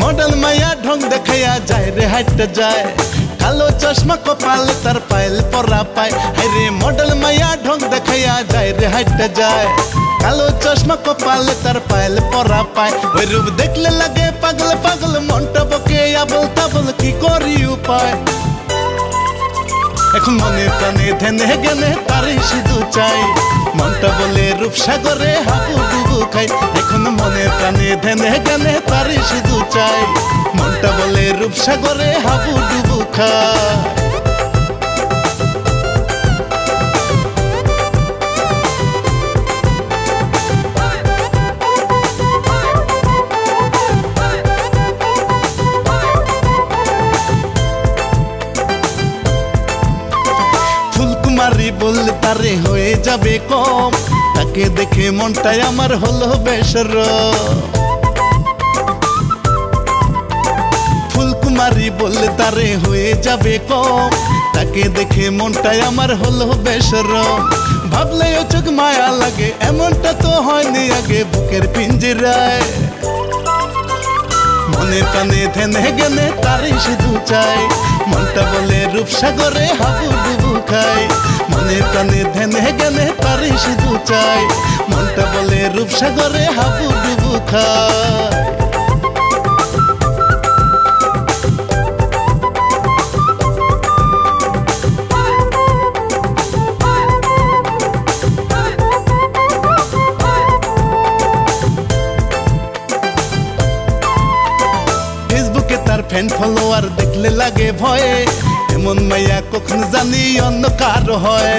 Model माया ढंग देखाया जाए रे हट जाए कालो चश्मा कपाल तार पायल परा पाए रे मॉडल माया ढंग देखाया जाए रे हट जाए कालो चश्मा कपाल तार पायल परा पाए ওই রূপ দেখলে লাগে পাগল পাগল মনটা বকে আবল তাবল কি করি উপায় এখন মনে প্রাণে ধ্যানে জ্ঞানে তারই শুধু চাই মনটা বলে রূপসাগরে হাবুডুবু খাই এখন মনে প্রাণে ধ্যানে জ্ঞানে তারই শুধু চাই মনটা বলে রূপসাগরে হাবুডুবু খাই ফুলকুমারি বললে তারে হয়ে যাবে কম তাকে দেখে মনটাই আমার হলো বেসরম ফুলকুমারি বললে তারে হয়ে যাবে কম তাকে দেখে মনটাই আমার হলো বেসরম ভাবলেও চোখ মায়া লাগে এমনটা তো হয়নি আগে বুকের পিঞ্জরায় মনে প্রাণে ধ্যানে জ্ঞানে তারই শুধু চাই মনটা বলে রূপসাগরে হাবুডুবু খাই মনে প্রাণে ধ্যানে জ্ঞানে তারই শুধু চাই মনটা বলে রূপসাগরে হাবুডুবু খাই তার ফ্যান ফলোয়ার দেখলে লাগে ভয়ে এমন মাইয়া কখন জানি অন্য কারো হয়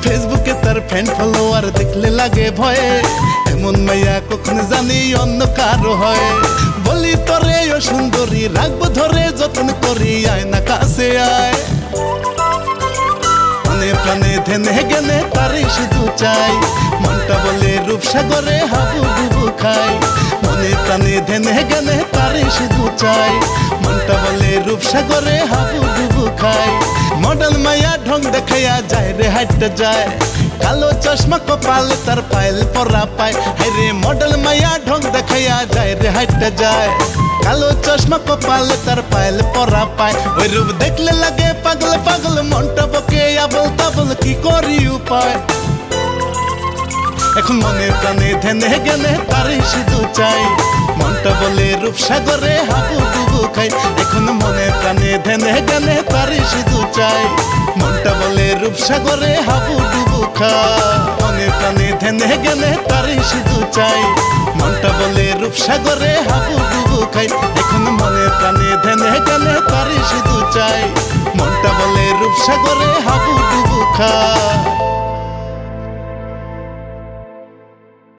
ফেসবুকে তার ফ্যান ফলোয়ার দেখলে লাগে ভয়ে এমন মাইয়া কখন জানি অন্য কারো হয় বলি তোরে ও সুন্দরী রাখবো ধরে যত্ন করি আয় না কাছে আয় মনে প্রাণে ধ্যানে জ্ঞানে তারই শুধু চাই মনটা বলে রূপসাগরে হাবুডুবু খাই মনে প্রাণে ধ্যানে জ্ঞানে তারই শুধু চাই মনটা বলে রূপসাগরে হাবুডুবু খাই মডেল মায়া ঢং দেখায়া যায় রে হাট যায় কালো চশমা কপাল তার পায়েল পরা পায় রে মডেল মায়া ঢং দেখায়া যায় রে হাট যায় কালো চশমা কপাল তার পায়েল পরা পায় ওই রূপ দেখলে লাগে পাগল পাগল মনটা বকে আবল তাবল কি করি উপায় এখন মনে প্রাণে ধ্যানে জ্ঞানে তারই শুধু চাই মনটা বলে রূপসাগরে হাবুডুবু খাই এখন মনে প্রাণে ধ্যানে জ্ঞানে তারই শুধু চাই মনটা বলে রূপসাগরে হাবুডুবু খাই মনে প্রাণে ধ্যানে জ্ঞানে তারই শুধু চাই মনটা বলে রূপসাগরে হাবুডুবু খাই এখন মনে প্রাণে ধ্যানে জ্ঞানে তারই শুধু চাই মনটা বলে রূপসাগরে হাবুডুবু খাই।